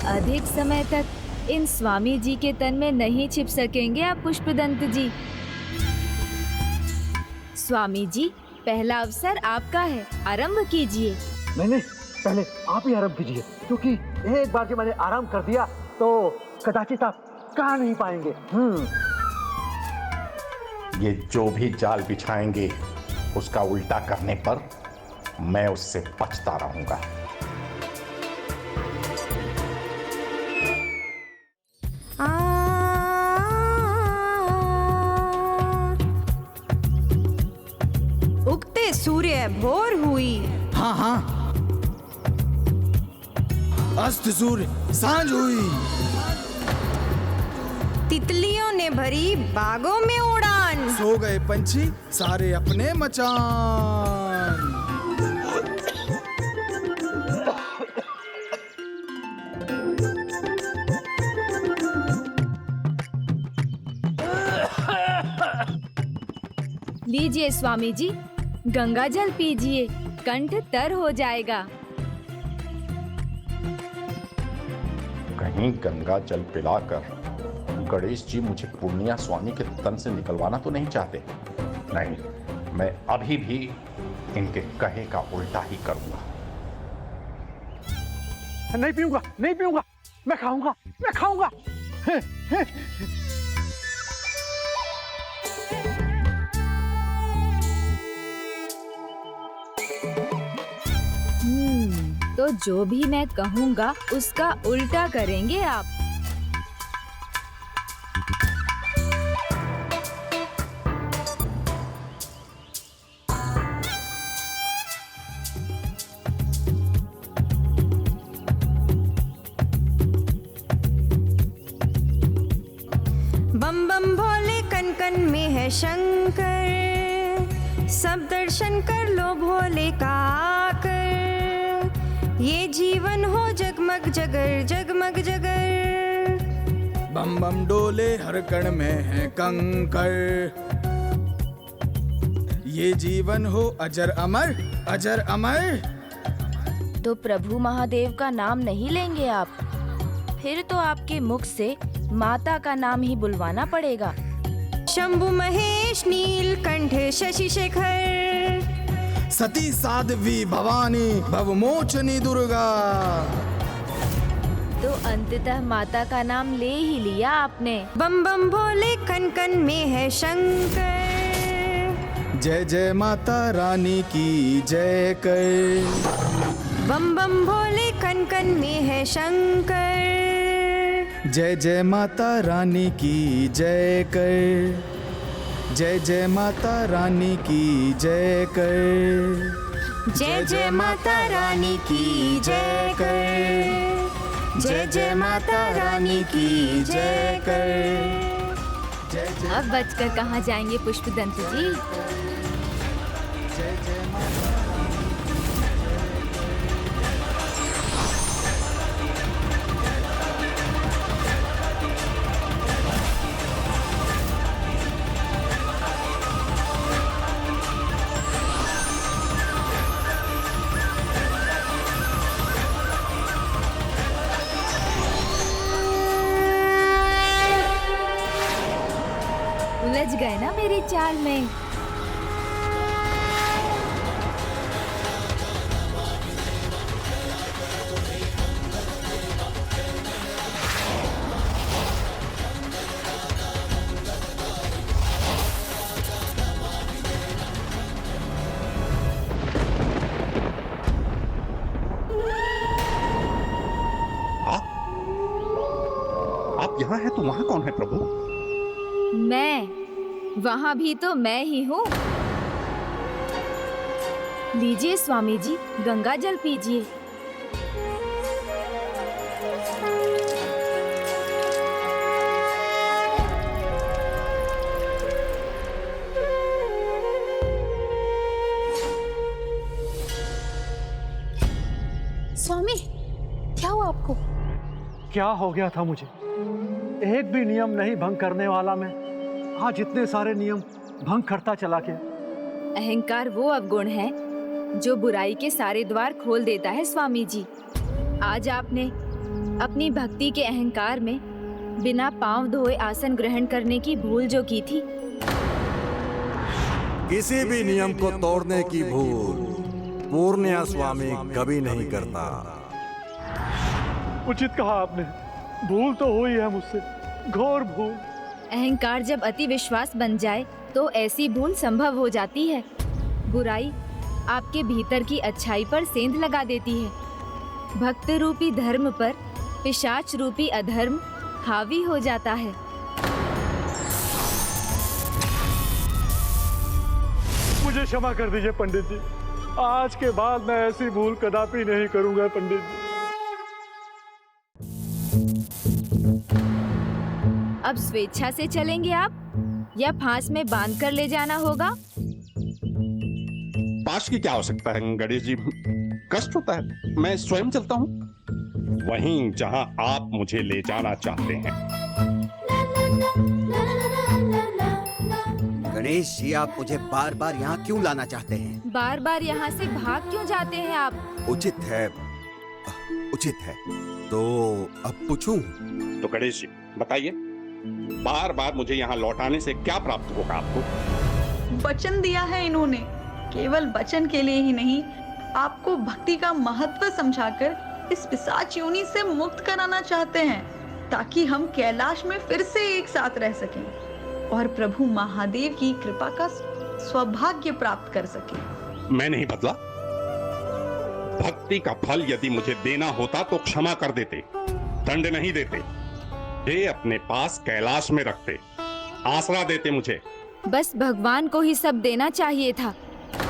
अधिक समय तक इन स्वामी जी के तन में नहीं छिप सकेंगे आप पुष्पदंत जी। स्वामी जी, पहला अवसर आपका है, आरंभ कीजिए। नहीं, पहले आप ही आरंभ कीजिए, क्योंकि एक बार जो मैंने आरंभ कर दिया तो कदाचित आप कहा नहीं पाएंगे। ये जो भी जाल बिछाएंगे उसका उल्टा करने पर मैं उससे बचता रहूंगा। उगते सूर्य भोर हुई। हाँ हाँ, अस्त सूर्य सांझ हुई। तितलियों ने भरी बागों में उड़ान। सो गए पंछी सारे अपने मचान। लीजिए स्वामी जी, गंगा जल पीजिए, कंठ तर हो जाएगा। कहीं गंगा जल पिलाकर गणेश जी मुझे पूर्णिया स्वामी के तन से निकलवाना तो नहीं चाहते? नहीं, मैं अभी भी इनके कहे का उल्टा ही करूंगा। नहीं पीऊंगा, नहीं पीऊंगा, मैं खाऊंगा, मैं खाऊंगा। तो जो भी मैं कहूँगा उसका उल्टा करेंगे आप। बम बम भोले कन कन में है शंकर, सब दर्शन कर लो भोले का आकर। ये जीवन हो जगमग जगर जगमग जगर। बम बम डोले हर कण में है कंकर। ये जीवन हो अजर अमर अजर अमर। तो प्रभु महादेव का नाम नहीं लेंगे आप? फिर तो आपके मुख से माता का नाम ही बुलवाना पड़ेगा। शंभु महेश नीलकंठ शशि शेखर, सती साध्वी भवानी भवमोचनी दुर्गा। तो अंततः माता का नाम ले ही लिया आपने। बम बम भोले कन कन में है शंकर। जय जय माता रानी की जय कर। बम बम भोले कन कन में है शंकर। जय जय माता रानी की जय कर। जय जय माता रानी की जय कर। जय जय माता रानी की जय कर। जय जय माता रानी की जय कर। जय जय अब बचकर कहाँ जाएंगे पुष्पदंत जी। जय जय माता। उलझ गए ना मेरी चाल में। आप यहाँ हैं तो वहाँ कौन है प्रभु? मैं वहाँ भी तो मैं ही हूँ। लीजिए स्वामी जी, गंगा जल पीजिए। स्वामी, क्या हुआ आपको? क्या हो गया था मुझे? एक भी नियम नहीं भंग करने वाला मैं आज इतने सारे नियम भंग करता चला गया। अहंकार वो अवगुण है जो बुराई के सारे द्वार खोल देता है स्वामी जी। आज आपने अपनी भक्ति के अहंकार में बिना पांव धोए आसन ग्रहण करने की भूल जो की थी। किसी भी नियम को तोड़ने की भूल पूर्णिया स्वामी कभी नहीं करता। उचित कहा आपने, भूल तो हुई है मुझसे, घोर भूल। अहंकार जब अति विश्वास बन जाए तो ऐसी भूल संभव हो जाती है। बुराई आपके भीतर की अच्छाई पर सेंध लगा देती है। भक्त रूपी धर्म पर पिशाच रूपी अधर्म हावी हो जाता है। मुझे क्षमा कर दीजिए पंडित जी, आज के बाद मैं ऐसी भूल कदापि नहीं करूंगा पंडित जी। अब स्वेच्छा से चलेंगे आप या फांस में बांध कर ले जाना होगा? पाश की क्या आवश्यकता है गणेश जी, कष्ट होता है, मैं स्वयं चलता हूँ वहीं जहाँ आप मुझे ले जाना चाहते हैं। गणेश जी, आप मुझे बार बार यहाँ क्यों लाना चाहते हैं? बार बार यहाँ से भाग क्यों जाते हैं आप? उचित है, उचित है। तो अब पूछूं? तो गणेश जी बताइए, बार बार मुझे यहाँ लौटाने से क्या प्राप्त होगा आपको? वचन दिया है इन्होंने, केवल वचन के लिए ही नहीं, आपको भक्ति का महत्व समझाकर इस पिशाच योनि से मुक्त कराना चाहते हैं, ताकि हम कैलाश में फिर से एक साथ रह सकें और प्रभु महादेव की कृपा का सौभाग्य प्राप्त कर सकें। मैं नहीं बदला। भक्ति का फल यदि मुझे देना होता तो क्षमा कर देते, दंड नहीं देते, ये अपने पास कैलाश में रखते, आसरा देते मुझे। बस भगवान को ही सब देना चाहिए था।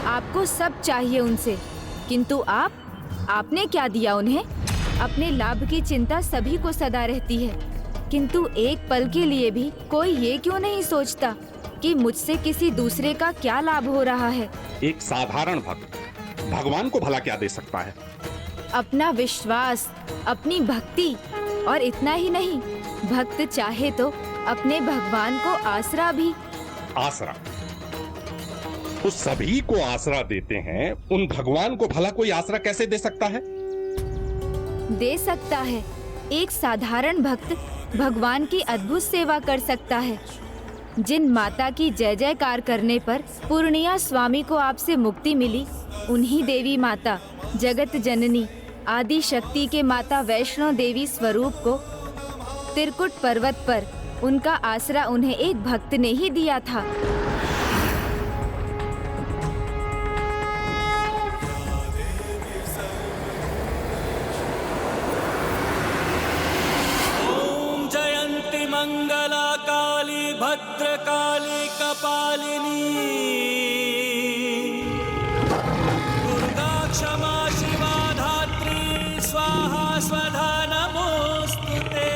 आपको सब चाहिए उनसे, किंतु आपने क्या दिया उन्हें? अपने लाभ की चिंता सभी को सदा रहती है, किंतु एक पल के लिए भी कोई ये क्यों नहीं सोचता कि मुझसे किसी दूसरे का क्या लाभ हो रहा है? एक साधारण भक्त भगवान को भला क्या दे सकता है? अपना विश्वास, अपनी भक्ति, और इतना ही नहीं, भक्त चाहे तो अपने भगवान को आसरा भी। आसरा? उस सभी को आसरा देते हैं, उन भगवान को भला कोई आसरा कैसे दे सकता है? दे सकता है। एक साधारण भक्त भगवान की अद्भुत सेवा कर सकता है। जिन माता की जय जयकार करने पर पूर्णिया स्वामी को आपसे मुक्ति मिली, उन्हीं देवी माता जगत जननी आदि शक्ति के माता वैष्णो देवी स्वरूप को त्रिकुट पर्वत पर उनका आसरा उन्हें एक भक्त ने ही दिया था। ओम जयंती मंगला काली भद्रकाली कपालिनी दुर्गा क्षमा शिवा धात्री स्वाहा स्वधा नमोस्तुते।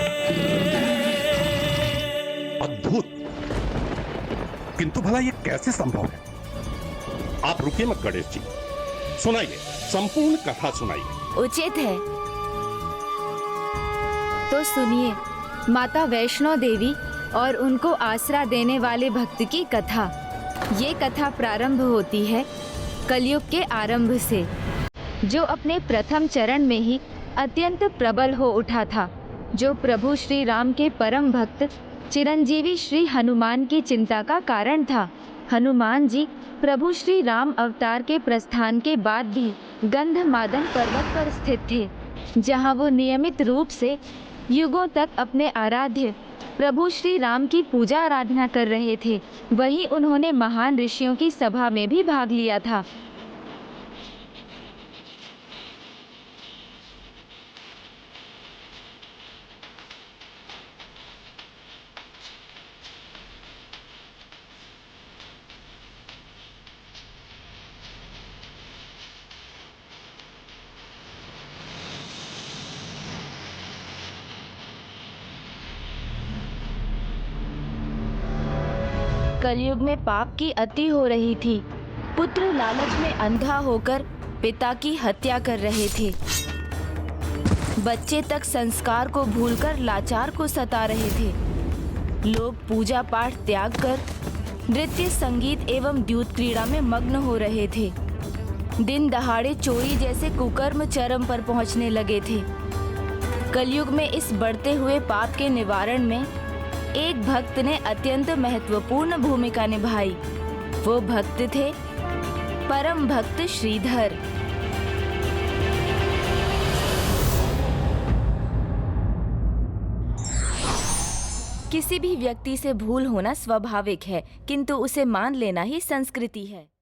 अद्भुत, किंतु भला ये कैसे संभव है? आप रुकिए मत गणेश जी, सुनाइए, संपूर्ण कथा सुनाइए। उचित है तो सुनिए माता वैष्णो देवी और उनको आसरा देने वाले भक्त की कथा। ये कथा प्रारंभ होती है कलयुग के आरंभ से, जो अपने प्रथम चरण में ही अत्यंत प्रबल हो उठा था, जो प्रभु श्री राम के परम भक्त चिरंजीवी श्री हनुमान की चिंता का कारण था। हनुमान जी प्रभु श्री राम अवतार के प्रस्थान के बाद भी गंधमादन पर्वत पर स्थित थे, जहां वो नियमित रूप से युगों तक अपने आराध्य प्रभु श्री राम की पूजा आराधना कर रहे थे। वहीं उन्होंने महान ऋषियों की सभा में भी भाग लिया था। कलयुग में पाप की अति हो रही थी। पुत्र लालच में अंधा होकर पिता की हत्या कर रहे थे। बच्चे तक संस्कार को भूलकर लाचार को सता रहे थे। लोग पूजा पाठ त्याग कर नृत्य, संगीत एवं द्यूत क्रीड़ा में मग्न हो रहे थे। दिन दहाड़े चोरी जैसे कुकर्म चरम पर पहुंचने लगे थे। कलयुग में इस बढ़ते हुए पाप के निवारण में एक भक्त ने अत्यंत महत्वपूर्ण भूमिका निभाई। वो भक्त थे परम भक्त श्रीधर। किसी भी व्यक्ति से भूल होना स्वाभाविक है, किंतु उसे मान लेना ही संस्कृति है।